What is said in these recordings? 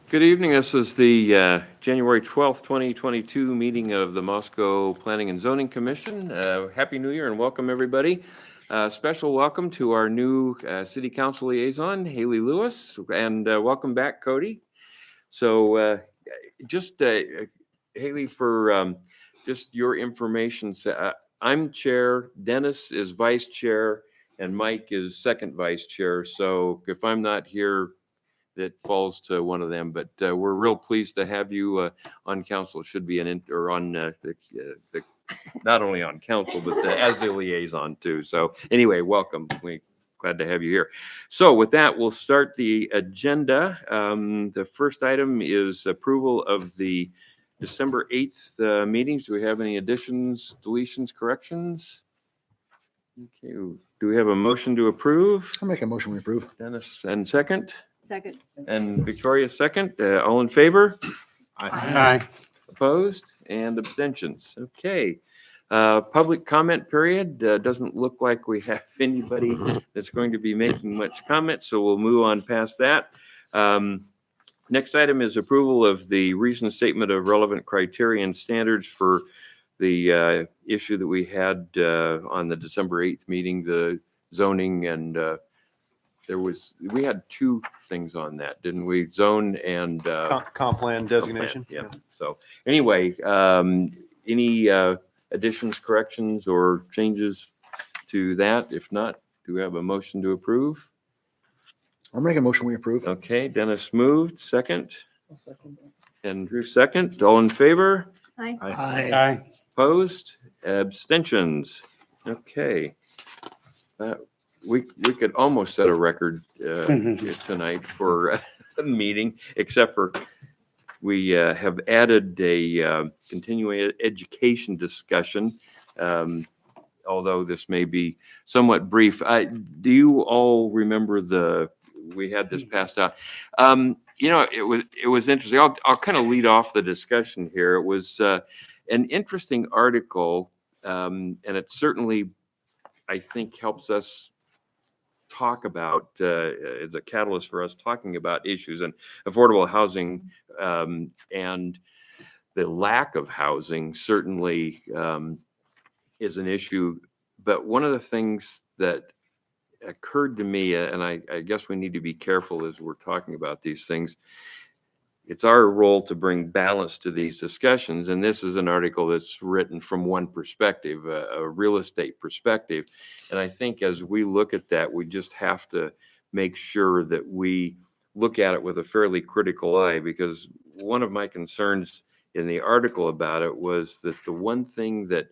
Good evening. This is the January 12th, 2022 meeting of the Moscow Planning and Zoning Commission. Happy New Year and welcome, everybody. Special welcome to our new City Council liaison, Haley Lewis, and welcome back, Cody. So just, Haley, for just your information, I'm chair, Dennis is vice chair, and Mike is second vice chair. So if I'm not here, that falls to one of them. But we're real pleased to have you on council. It should be or on the not only on council but as the liaison too. So anyway, welcome. We glad to have you here. So with that, we'll start the agenda. The first item is approval of the December 8th meetings. Do we have any additions, deletions, corrections? Okay. Do we have a motion to approve? I'll make a motion we approve. Dennis, and second? Second. And Victoria, second. All in favor? Aye. Opposed? And abstentions? Okay. Public comment period. Doesn't look like we have anybody that's going to be making much comment, so we'll move on past that. Next item is approval of the recent statement of relevant criteria and standards for the issue that we had on the December 8th meeting, the zoning and we had two things on that, didn't we? Zone and comp plan designation. Yeah. So anyway, any additions, corrections, or changes to that? If not, do we have a motion to approve? I'll make a motion we approve. Okay, Dennis moved, second. And Drew second. All in favor? Aye. Aye. Opposed? Abstentions? Okay. We could almost set a record tonight for a meeting, except for we have added a continuing education discussion, although this may be somewhat brief. Do you all remember we had this passed out? It was interesting. I'll kind of lead off the discussion here. It was an interesting article, and it certainly, I think, helps us talk about as a catalyst for us talking about issues and affordable housing, and the lack of housing certainly is an issue. But one of the things that occurred to me, and I guess we need to be careful as we're talking about these things, it's our role to bring balance to these discussions. And this is an article that's written from one perspective, a real estate perspective. And I think as we look at that, we just have to make sure that we look at it with a fairly critical eye, because one of my concerns in the article about it was that the one thing that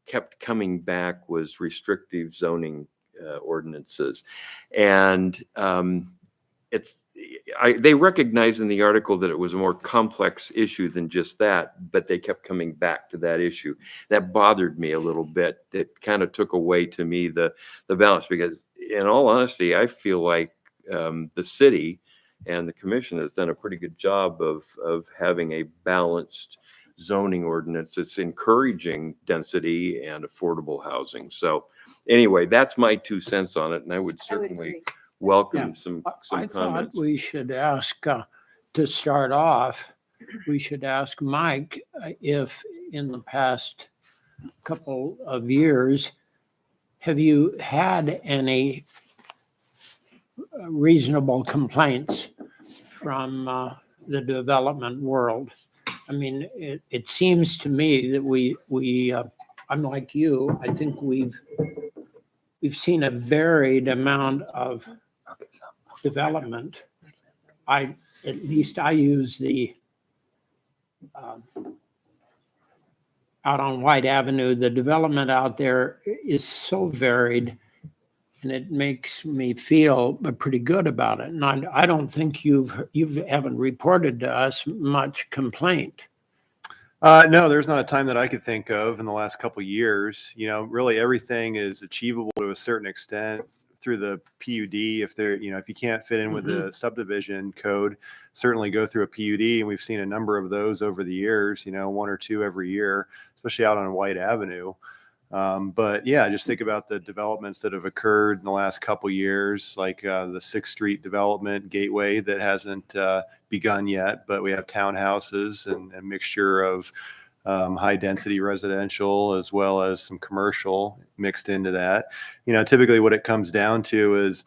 kept coming back was restrictive zoning ordinances. And they recognize in the article that it was a more complex issue than just that, but they kept coming back to that issue. That bothered me a little bit. It kind of took away to me the balance, because in all honesty, I feel like the city and the commission has done a pretty good job of having a balanced zoning ordinance that's encouraging density and affordable housing. So anyway, that's my 2 cents on it, and I would certainly welcome some I comments. thought we should ask, to start off, we should ask Mike if in the past couple of years, have you had any reasonable complaints from the development world? I mean, it seems to me that we unlike you, I think we've seen a varied amount of development. At least I use the out on White Avenue, the development out there is so varied, and it makes me feel pretty good about it. And I don't think you haven't reported to us much complaint. No, there's not a time that I could think of in the last couple of years. Really everything is achievable to a certain extent through the PUD. If you can't fit in with the subdivision code, certainly go through a PUD. And we've seen a number of those over the years, 1 or 2 every year, especially out on White Avenue. But yeah, just think about the developments that have occurred in the last couple years, like the 6th Street development gateway that hasn't begun yet, but we have townhouses and a mixture of high density residential as well as some commercial mixed into that. Typically what it comes down to is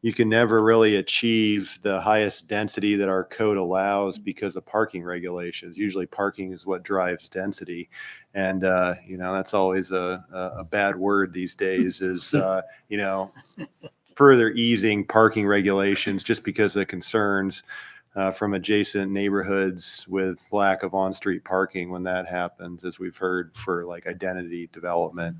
you can never really achieve the highest density that our code allows because of parking regulations. Usually parking is what drives density. And, that's always a bad word these days is, further easing parking regulations just because of concerns from adjacent neighborhoods with lack of on-street parking when that happens, as we've heard for like identity development.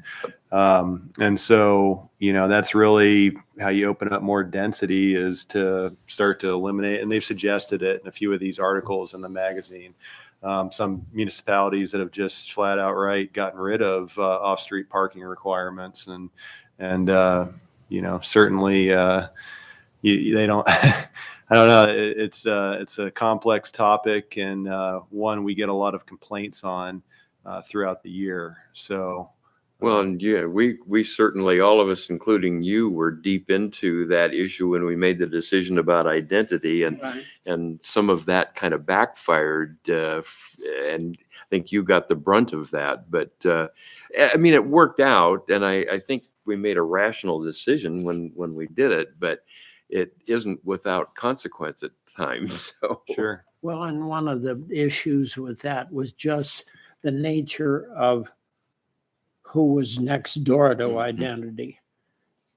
And so, that's really how you open up more density is to start to eliminate, and they've suggested it in a few of these articles in the magazine. Some municipalities that have just flat outright gotten rid of off-street parking requirements and certainly they don't, I don't know. It's a complex topic and one we get a lot of complaints on throughout the year. So, Well, and yeah, we certainly, all of us, including you, were deep into that issue when we made the decision about identity, and some of that kind of backfired, and I think you got the brunt of that. But I mean, it worked out, and I think we made a rational decision when we did it. But it isn't without consequence at times. So. sure. Well, and one of the issues with that was just the nature of who was next door to identity.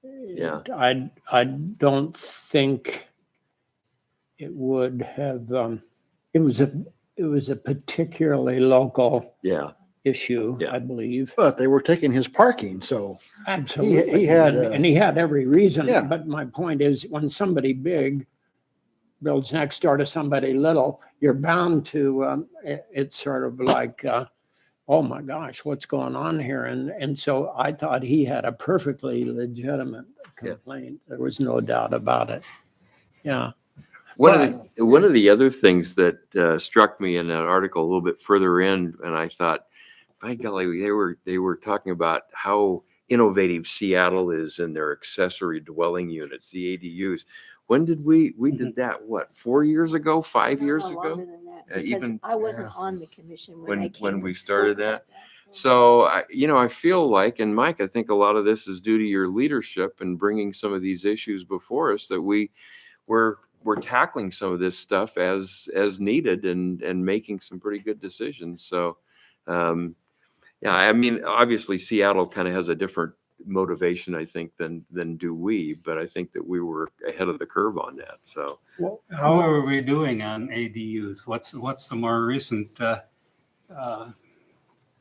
Yeah. I don't think it would have, it was a particularly local Yeah. issue, Yeah. I believe. But they were taking his parking, so Absolutely. he had, And he had every reason. Yeah. But my point is, when somebody big builds next door to somebody little, you're bound to, it's sort of like, oh my gosh, what's going on here? And so I thought he had a perfectly legitimate complaint. There was no doubt about it. Yeah. One of the other things that struck me in that article a little bit further in, and I thought, by golly, they were talking about how innovative Seattle is in their accessory dwelling units, the ADUs. When did we did that? What, 4 years ago? 5 years No, ago? longer than that, because Even I wasn't on the commission when I came when and we spoke started about that. So I feel like, and Mike, I think a lot of this is due to your leadership and bringing some of these issues before us, that we're tackling some of this stuff as needed and making some pretty good decisions. So, yeah, I mean, obviously Seattle kind of has a different motivation, I think, than do we, but I think that we were ahead of the curve on that. So, How are we doing on ADUs? What's the more recent?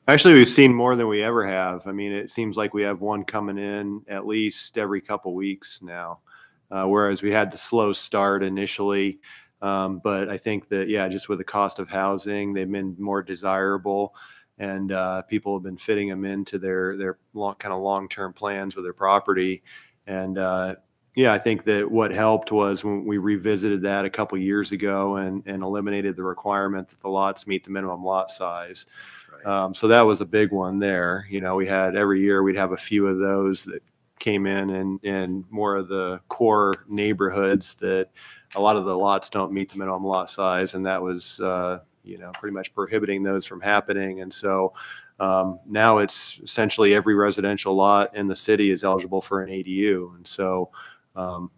Actually, we've seen more than we ever have. I mean, it seems like we have one coming in at least every couple weeks now, whereas we had the slow start initially. But I think that, yeah, just with the cost of housing, they've been more desirable. And people have been fitting them into their long-term plans with their property. And yeah, I think that what helped was when we revisited that a couple years ago and eliminated the requirement that the lots meet the minimum lot size. So that was a big one there. We had every year we'd have a few of those that came in more of the core neighborhoods that a lot of the lots don't meet the minimum lot size, and that was pretty much prohibiting those from happening. And so now it's essentially every residential lot in the city is eligible for an ADU. And so,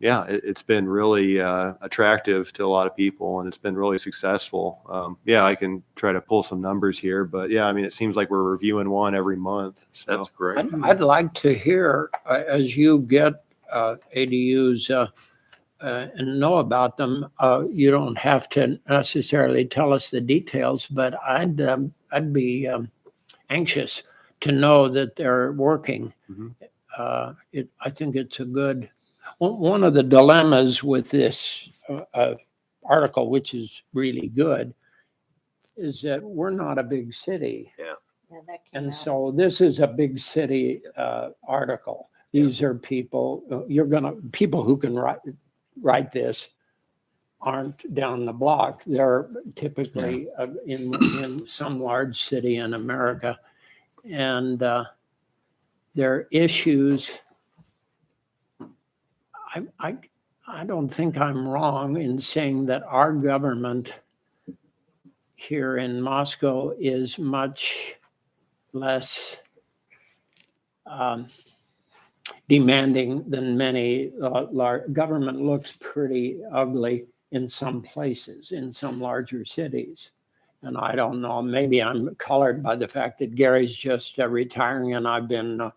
yeah, it's been really attractive to a lot of people, and it's been really successful. Yeah, I can try to pull some numbers here, but yeah, I mean, it seems like we're reviewing one every month. So that's great. I'd like to hear, as you get ADUs and know about them, you don't have to necessarily tell us the details, but I'd be anxious to know that they're working. Mhm. I think it's a good. One of the dilemmas with this article, which is really good, is that we're not a big city. Yeah, that came And out. so this is a big city article. These are people, people who can write this aren't down the block. They're typically in some large city in America. And there are issues. I don't think I'm wrong in saying that our government here in Moscow is much less demanding than many. Government looks pretty ugly in some places, in some larger cities. And I don't know, maybe I'm colored by the fact that Gary's just retiring and I've been,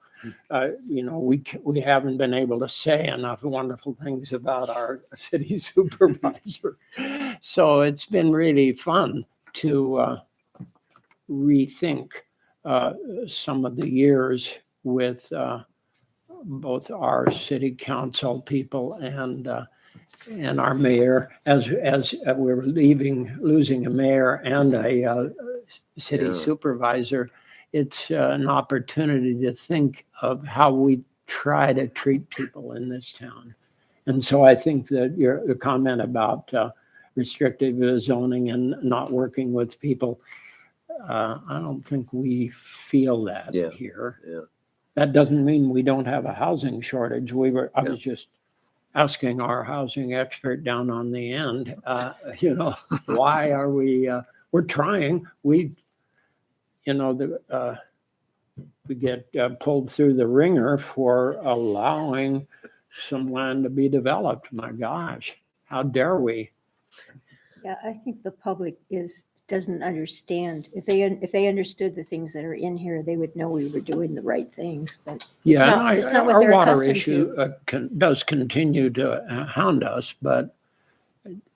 we haven't been able to say enough wonderful things about our city supervisor. So it's been really fun to rethink some of the years with both our city council people and our mayor, as we're losing a mayor and a city Yeah. supervisor. It's an opportunity to think of how we try to treat people in this town. And so I think that your comment about restrictive zoning and not working with people, I don't think we feel that Yeah. here. Yeah. That doesn't mean we don't have a housing shortage. I was just asking our housing expert down on the end, why are we, we're trying, we get pulled through the ringer for allowing some land to be developed. My gosh, how dare we? Yeah, I think the public doesn't understand. If they understood the things that are in here, they would know we were doing the right things, but Yeah, not- it's not what our they're water accustomed issue does continue to hound us, but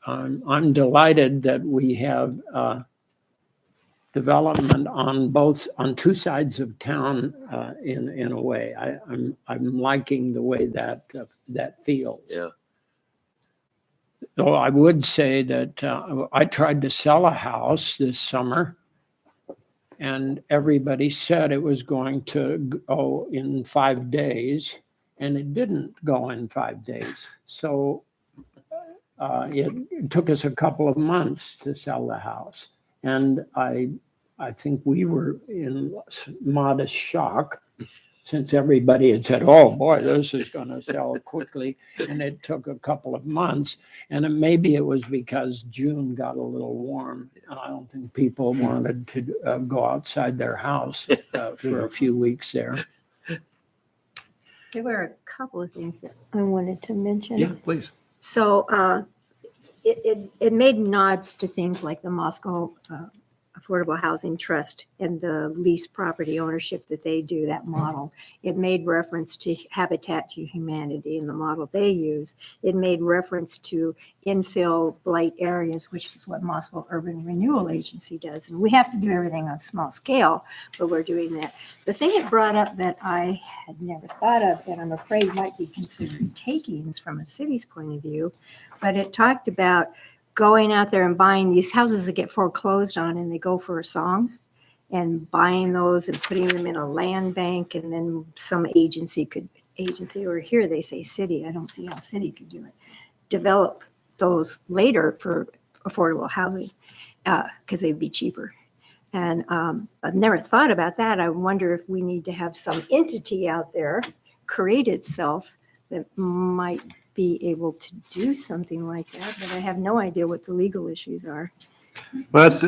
I'm delighted that we have development on two sides of town in a way. I'm liking the way that feels. Yeah. Though I would say that I tried to sell a house this summer, and everybody said it was going to go in 5 days, and it didn't go in 5 days. So it took us a couple of months to sell the house. And I think we were in modest shock, since everybody had said, oh boy, this is going to sell quickly. And it took a couple of months. And maybe it was because June got a little warm. And I don't think people wanted to go outside their house for a few weeks there. there were a couple of things that I wanted to mention. Yeah, please. So it made nods to things like the Moscow Affordable Housing Trust and the lease property ownership that they do, that model. It made reference to Habitat to Humanity and the model they use. It made reference to infill blight areas, which is what Moscow Urban Renewal Agency does. And we have to do everything on a small scale, but we're doing that. The thing it brought up that I had never thought of, and I'm afraid might be considered takings from a city's point of view, but it talked about going out there and buying these houses that get foreclosed on and they go for a song, and buying those and putting them in a land bank, and then some agency, or here they say city, I don't see how city could do it, develop those later for affordable housing because they'd be cheaper. And I've never thought about that. I wonder if we need to have some entity out there create itself that might be able to do something like that, but I have no idea what the legal issues are. Well, that's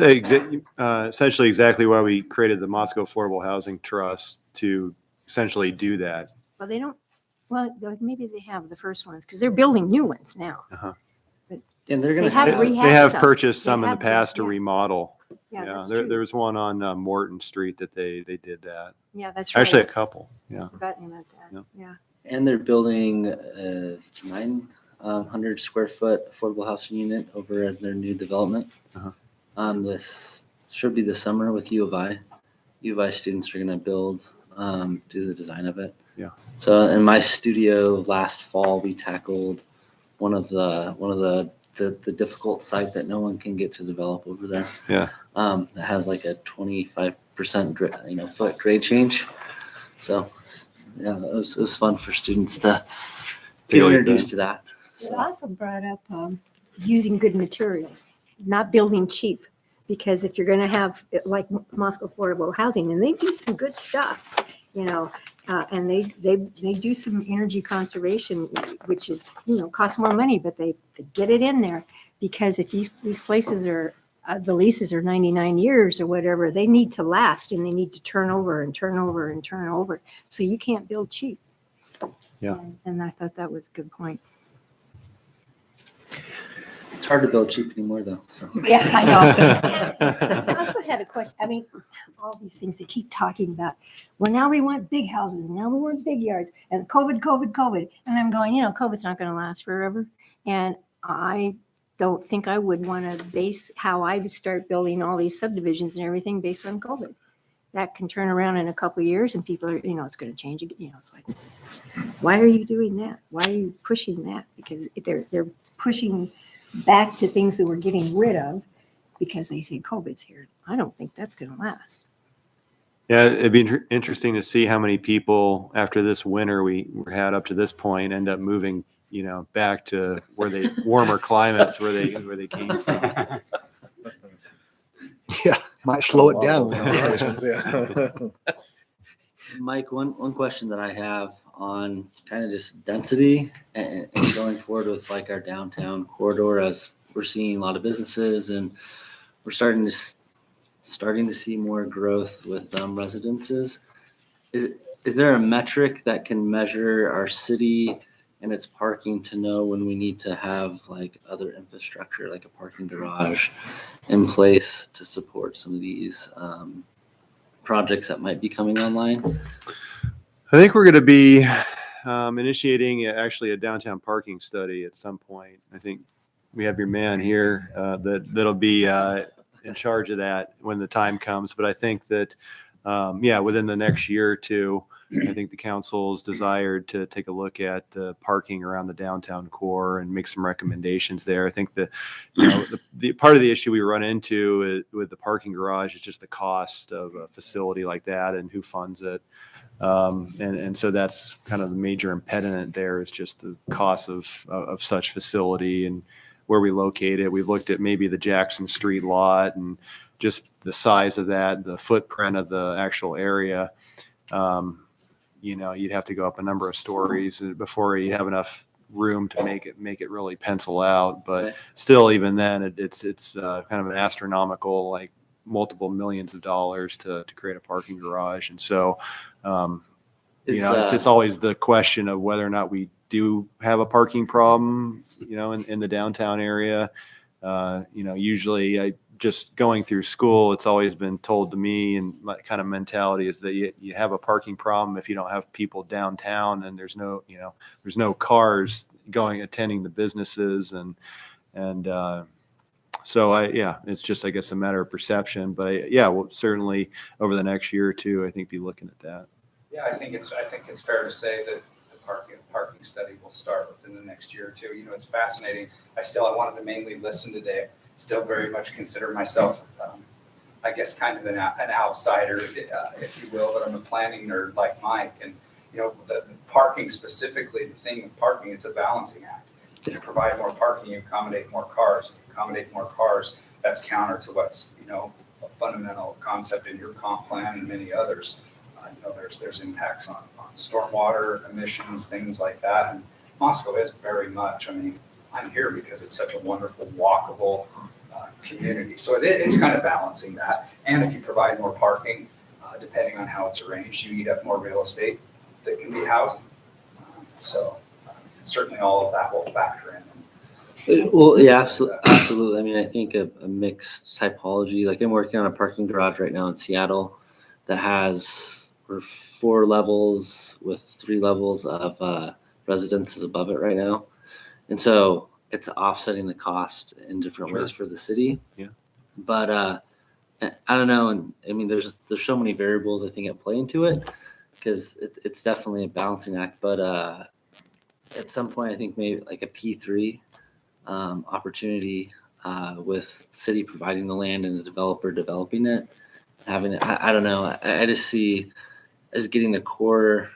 essentially exactly why we created the Moscow Affordable Housing Trust, to essentially do that. Well, they don't, well, maybe they have the first ones because they're building new ones now. And they're They gonna have have, rehab They have some. purchased They some in the have past to yeah. remodel. Yeah, Yeah, that's there true. was one on Morton Street that they did that. Yeah, that's right. Actually, a couple. Yeah. Forgotten about that. Yep. Yeah. and they're building a 900 square foot affordable housing unit over at their new development. This should be the summer with U of I. U of I students are gonna build, do the design of it. Yeah. So in my studio last fall, we tackled one of the difficult site that no one can get to develop over there. Yeah. It has like a 25% foot grade change. So yeah, it was fun for students to Take get a look at introduced that. to that. It So, also brought up using good materials, not building cheap. Because if you're going to have like Moscow Affordable Housing, and they do some good stuff, And they do some energy conservation, which is, costs more money, but they get it in there. Because if these places are, the leases are 99 years or whatever, they need to last and they need to turn over and turn over and turn over. So you can't build cheap. Yeah. And I thought that was a good point. It's hard to build cheap anymore though, so. Yeah, I know. I also had a question. I mean, all these things they keep talking about. Well, now we want big houses. Now we want big yards. And COVID. And I'm going, COVID's not going to last forever. And I don't think I would want to base how I would start building all these subdivisions and everything based on COVID. That can turn around in a couple of years and people are, it's going to change again. It's like, why are you doing that? Why are you pushing that? Because they're pushing back to things that we're getting rid of because they say COVID's here. I don't think that's going to last. Yeah, it'd be interesting to see how many people after this winter we had up to this point end up moving, back to where they warmer climates where they came from. Yeah, might slow it down a little. Yeah. Mike, one question that I have on kind of just density and going forward with like our downtown corridor, as we're seeing a lot of businesses and we're starting to see more growth with residences. Is there a metric that can measure our city and its parking to know when we need to have like other infrastructure, like a parking garage in place to support some of these projects that might be coming online? I think we're going to be initiating actually a downtown parking study at some point. I think we have your man here that'll be in charge of that when the time comes. But I think that, within the next year or two, I think the council's desired to take a look at the parking around the downtown core and make some recommendations there. I think the part of the issue we run into with the parking garage is just the cost of a facility like that and who funds it. And so that's kind of the major impediment there is just the cost of such facility and where we locate it. We've looked at maybe the Jackson Street lot and just the size of that, the footprint of the actual area. You'd have to go up a number of stories before you have enough room to make it really pencil out. But Right. still, even then, it's kind of an astronomical, like multiple millions of dollars to create a parking garage. And so, it's always the question of whether or not we do have a parking problem, in the downtown area. Usually just going through school, it's always been told to me, and my kind of mentality is that you have a parking problem if you don't have people downtown and there's no cars attending the businesses. So it's just, I guess, a matter of perception, but we'll certainly over the next year or two, I think be looking at that. Yeah, I think it's fair to say that the parking study will start within the next year or two. It's fascinating. I wanted to mainly listen today. Still very much consider myself, I guess, kind of an outsider, if you will, but I'm a planning nerd like Mike. And, the parking specifically, the thing with parking, it's a balancing act. To provide more parking, you accommodate more cars. That's counter to what's, a fundamental concept in your comp plan and many others. There's impacts on stormwater emissions, things like that. And Moscow is very much, I'm here because it's such a wonderful, walkable community. So it's kind of balancing that. And if you provide more parking, depending on how it's arranged, you eat up more real estate that can be housing. Certainly all of that will factor in. Well, yeah, absolutely. I think a mixed typology, like I'm working on a parking garage right now in Seattle that has 4 levels with 3 levels of residences above it right now. And so it's offsetting the cost in different ways for the city. Yeah. But I don't know. And there's so many variables I think at play into it because it's definitely a balancing act. But at some point, I think maybe like a P3 opportunity with the city providing the land and the developer developing it, having it. I don't know. I just see as getting the core,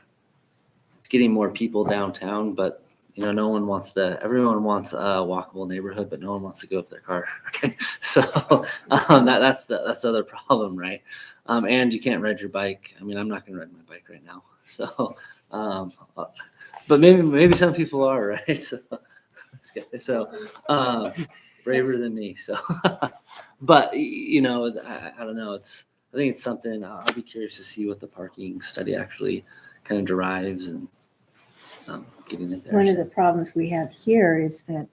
getting more people downtown, but everyone wants a walkable neighborhood, but no one wants to go up their car. Okay. So that's the other problem, right? And you can't ride your bike. I'm not going to ride my bike right now. So, but maybe some people are, right? So, braver than me. So, but I don't know. I think it's something I'll be curious to see what the parking study actually kind of derives and getting it there. One of the problems we have here is that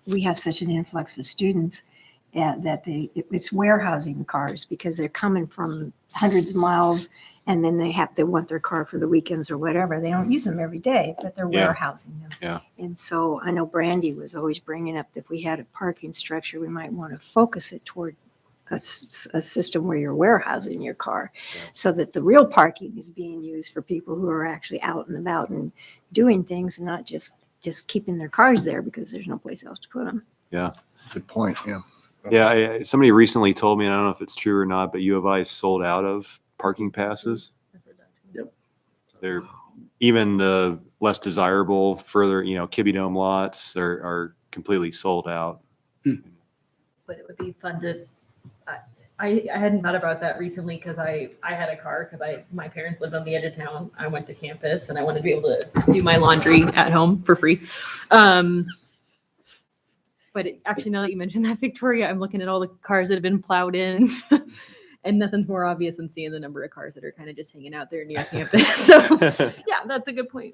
we have such an influx of students that it's warehousing cars because they're coming from hundreds of miles and then they want their car for the weekends or whatever. They don't use them every day, but they're Yeah. warehousing them. Yeah. And so I know Brandy was always bringing up that if we had a parking structure, we might want to focus it toward a system where you're warehousing your car so that the real parking is being used for people who are actually out and about and doing things and not just keeping their cars there because there's no place else to put them. Good point. Yeah. Yeah, somebody recently told me, and I don't know if it's true or not, but U of I is sold out of parking passes. Yep. They're even the less desirable, further, Kibbe Dome lots are completely sold out. But it would be fun to. I hadn't thought about that recently because I had a car because my parents lived on the edge of town. I went to campus and I wanted to be able to do my laundry at home for free. But actually, now that you mentioned that, Victoria, I'm looking at all the cars that have been plowed in, and nothing's more obvious than seeing the number of cars that are kind of just hanging out there near campus. So, yeah, that's a good point.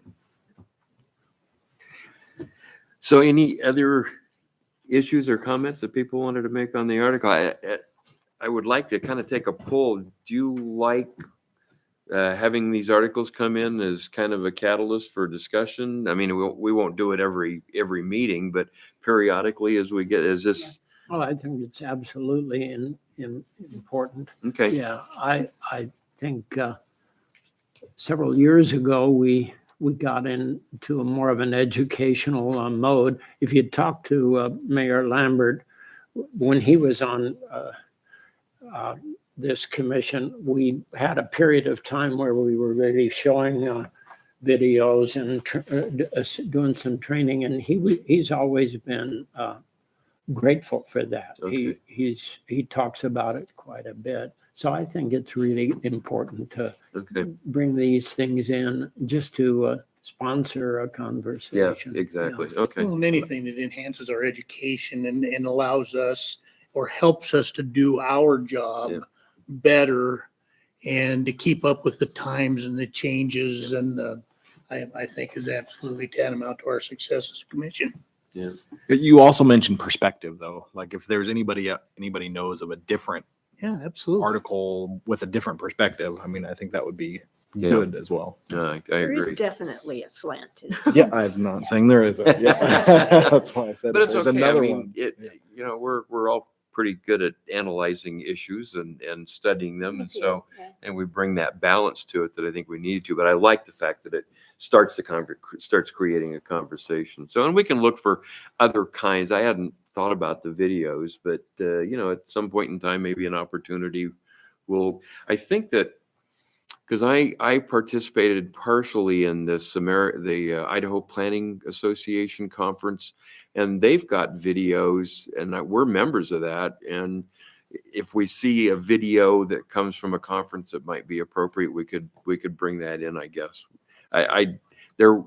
So any other issues or comments that people wanted to make on the article? I would like to kind of take a poll. Do you like having these articles come in as kind of a catalyst for discussion? I mean, we won't do it every meeting, but periodically as we get, is this? Well, I think it's absolutely important. Okay. Yeah, I think several years ago, we got into a more of an educational mode. If you talk to Mayor Lambert, when he was on this commission, we had a period of time where we were really showing videos and doing some training, and he's always been grateful for that. Okay. He talks about it quite a bit. So I think it's really important to bring these things in just to sponsor a Yeah, conversation. exactly. Okay. Well, and anything that enhances our education and allows us or helps us to do our job Yeah. better and to keep up with the times and the changes and I think is absolutely tantamount to our success as a commission. You also mentioned perspective, though. Like if there's anybody knows of a different Yeah, absolutely. article with a different perspective, I mean, I think that would be Yeah. good as well. I There is agree. definitely a slant to it. Yeah, I'm not saying there isn't. Yeah, that's why I said But it. it's There's okay. another I mean, one. we're all pretty good at analyzing issues and studying them. And so, and we bring that balance to it that I think we need to, but I like the fact that it starts creating a conversation. So, and we can look for other kinds. I hadn't thought about the videos, but at some point in time, maybe an opportunity I think that, because I participated partially in the Idaho Planning Association conference, and they've got videos, and we're members of that. And if we see a video that comes from a conference that might be appropriate, we could bring that in, I guess. There,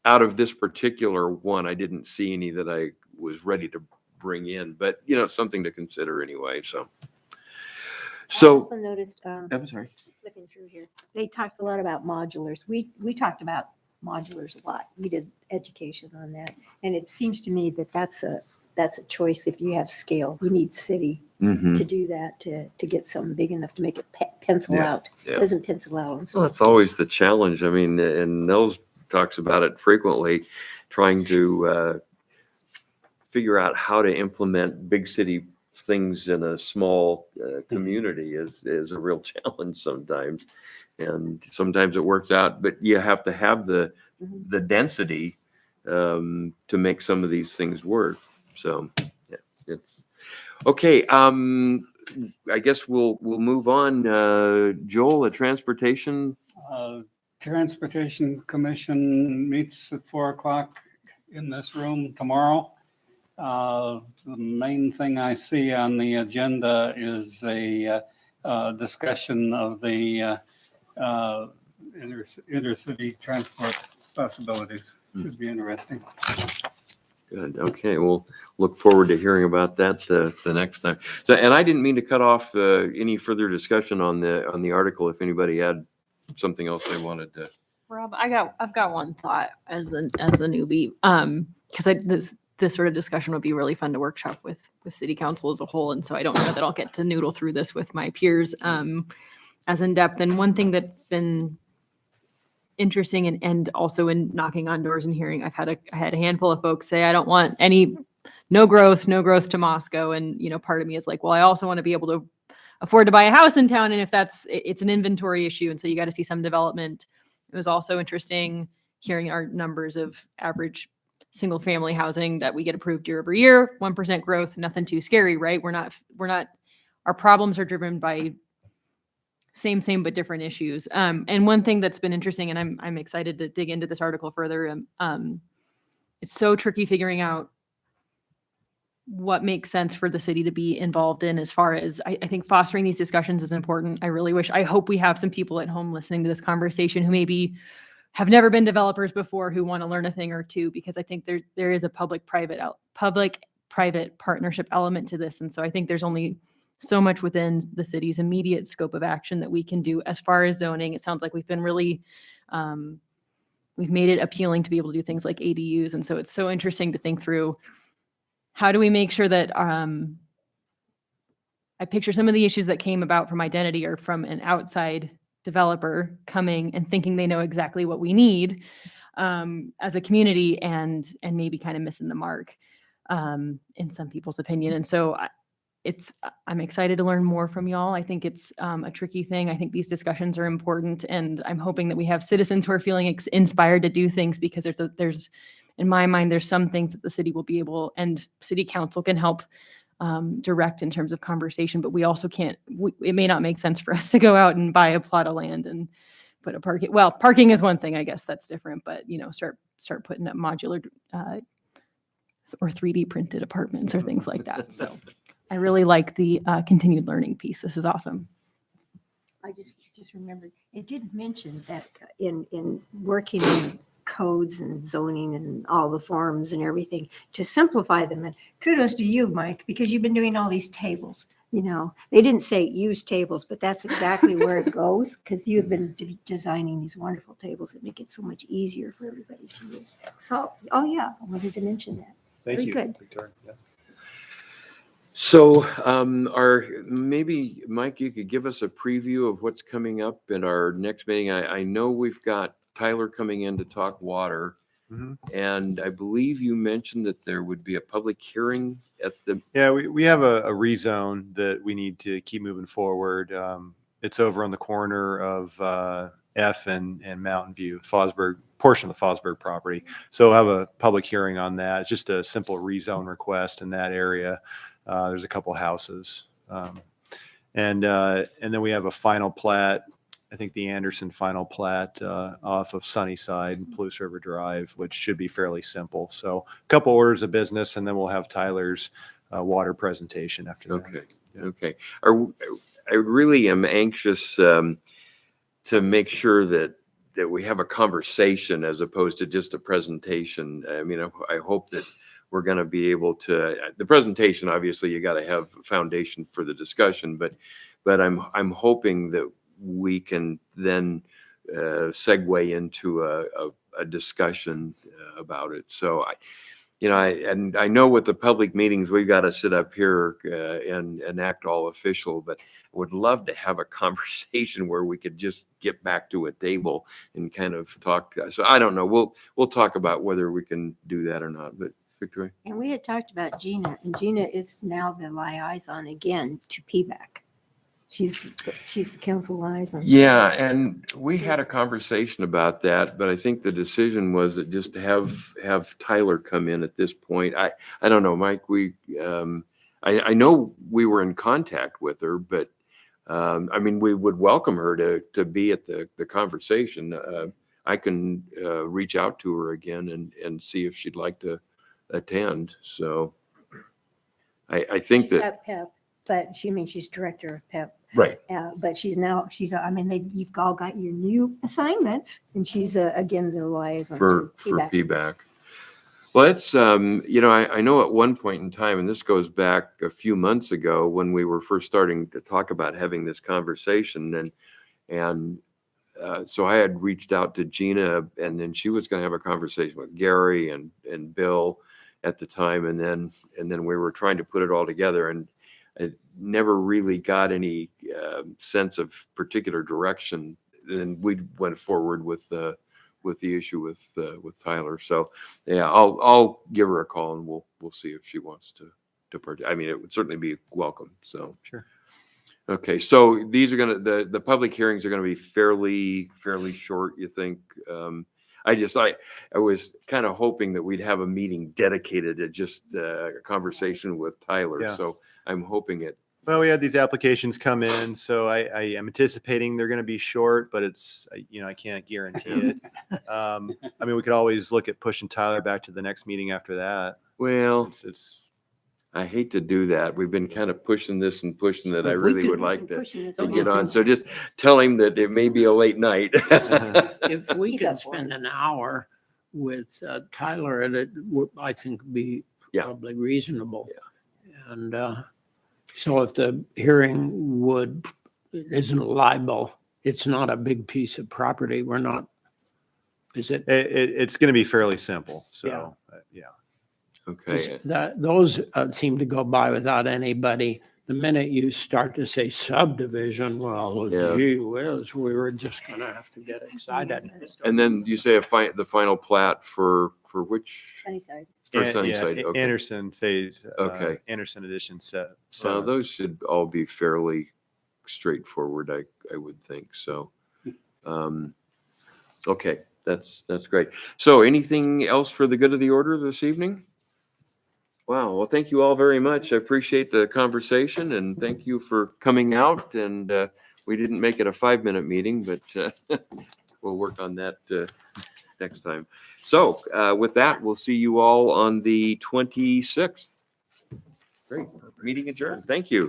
out of this particular one, I didn't see any that I was ready to bring in, but something to consider anyway. So. I also noticed, I'm sorry. flipping through here, they talked a lot about modulars. We talked about modulars a lot. We did education on that. And it seems to me that that's a choice if you have scale. You need city Mhm. to do that, to get something big enough to make it pencil Yeah, out. yeah. Doesn't pencil out on Well, some. that's always the challenge. I mean, and Nels talks about it frequently, trying to figure out how to implement big city things in a small community is a real challenge sometimes. And sometimes it works out, but you have to have the density to make some of these things work. So yeah, it's okay. I guess we'll move on. Joel, the transportation. Transportation Commission meets at 4:00 in this room tomorrow. The main thing I see on the agenda is a discussion of the intercity transport possibilities. Should be interesting. Good. Okay. We'll look forward to hearing about that the next time. So, and I didn't mean to cut off any further discussion on the article. If anybody had something else they wanted to. Rob, I've got one thought as the newbie. Because this sort of discussion would be really fun to workshop with city council as a whole. And so I don't know that I'll get to noodle through this with my peers as in depth. And one thing that's been interesting and also in knocking on doors and hearing, I had a handful of folks say, I don't want no growth to Moscow. And, part of me is like, well, I also want to be able to afford to buy a house in town. And if it's an inventory issue. And so you got to see some development. It was also interesting hearing our numbers of average single family housing that we get approved year over year, 1% growth, nothing too scary, right? Our problems are driven by same, but different issues. And one thing that's been interesting, and I'm excited to dig into this article further. It's so tricky figuring out what makes sense for the city to be involved in as far as I think fostering these discussions is important. I hope we have some people at home listening to this conversation who maybe have never been developers before who want to learn a thing or two, because I think there is a public-private partnership element to this. And so I think there's only so much within the city's immediate scope of action that we can do as far as zoning. It sounds like we've been really, we've made it appealing to be able to do things like ADUs. And so it's so interesting to think through, how do we make sure that I picture some of the issues that came about from identity or from an outside developer coming and thinking they know exactly what we need as a community and maybe kind of missing the mark in some people's opinion. And so I'm excited to learn more from y'all. I think it's a tricky thing. I think these discussions are important, and I'm hoping that we have citizens who are feeling inspired to do things, because there's in my mind, there's some things that the city will be able and city council can help direct in terms of conversation, but we also can't, it may not make sense for us to go out and buy a plot of land and put a parking. Well, parking is one thing, I guess that's different, but start putting up modular or 3D printed apartments or things like that. So I really like the continued learning piece. This is awesome. I just remembered, it did mention that in working in codes and zoning and all the forms and everything to simplify them. And kudos to you, Mike, because you've been doing all these tables. They didn't say use tables, but that's exactly where it goes, because you've been designing these wonderful tables that make it so much easier for everybody to use. So, I wanted to mention that. Thank Very you, good. Victoria. Yeah. So, maybe Mike, you could give us a preview of what's coming up in our next meeting. I know we've got Tyler coming in to talk water, and I believe you mentioned that there would be a public hearing at the. Yeah, we have a rezone that we need to keep moving forward. It's over on the corner of F and Mountain View, Fosburg, portion of the Fosburg property. So we'll have a public hearing on that. It's just a simple rezone request in that area. There's a couple houses. And then we have a final plat, I think the Anderson final plat off of Sunnyside and Palouse River Drive, which should be fairly simple. So a couple orders of business, and then we'll have Tyler's water presentation after that. Okay. Yeah. Okay. I really am anxious to make sure that we have a conversation as opposed to just a presentation. I mean, I hope that we're going to be able to, the presentation, obviously you got to have a foundation for the discussion, but I'm hoping that we can then segue into a discussion about it. So I know with the public meetings, we've got to sit up here and act all official, but I would love to have a conversation where we could just get back to a table and kind of talk. So I don't know. We'll talk about whether we can do that or not, but Victoria. And we had talked about Gina, and Gina is now the liaison again to PBAC. She's the council liaison. Yeah, and we had a conversation about that, but I think the decision was that just to have Tyler come in at this point. I don't know, Mike. I know we were in contact with her, but I mean, we would welcome her to be at the conversation. I can reach out to her again and see if she'd like to attend. So I think She's that. at PEP, but she's director of PEP Right. But I mean, you've all got your new assignments, and she's again the liaison For to feedback. feedback. Well, it's, I know at one point in time, and this goes back a few months ago when we were first starting to talk about having this conversation, and so I had reached out to Gina, and then she was going to have a conversation with Gary and Bill at the time, and then we were trying to put it all together, and I never really got any sense of particular direction. And we went forward with the issue with Tyler. So yeah, I'll give her a call and we'll see if she wants to I mean, it would certainly be welcome. So Sure. Okay, so these are the public hearings are gonna be fairly short, you think? I was kind of hoping that we'd have a meeting dedicated to just a conversation with Tyler. Yeah. So I'm hoping it. Well, we had these applications come in, so I am anticipating they're going to be short, but I can't guarantee it. I mean, we could always look at pushing Tyler back to the next meeting after that. Well, It's I hate to do that. We've been kind of pushing this and pushing that. I If we really could- would like to Pushing this to along. get on. So just tell him that it may be a late night. If we He's could up for it. spend an hour with Tyler, it would, I think, be Yeah. probably reasonable. And so if the hearing isn't a libel, it's not a big piece of property. We're not, is it? it's going to be fairly simple. So yeah. Okay. Those seem to go by without anybody. The minute you start to say subdivision, well, Yeah. gee whiz, we were just gonna have to get excited. And then you say the final plat for which? Sunnyside. For And- Sunnyside. yeah, Okay. Anderson phase. Okay. Anderson edition set. So those should all be fairly straightforward, I would think. So, okay, that's great. So anything else for the good of the order this evening? Wow. Well, thank you all very much. I appreciate the conversation and thank you for coming out. And we didn't make it a 5-minute meeting, but we'll work on that next time. So with that, we'll see you all on the 26th. Great. Meeting adjourned. Thank you.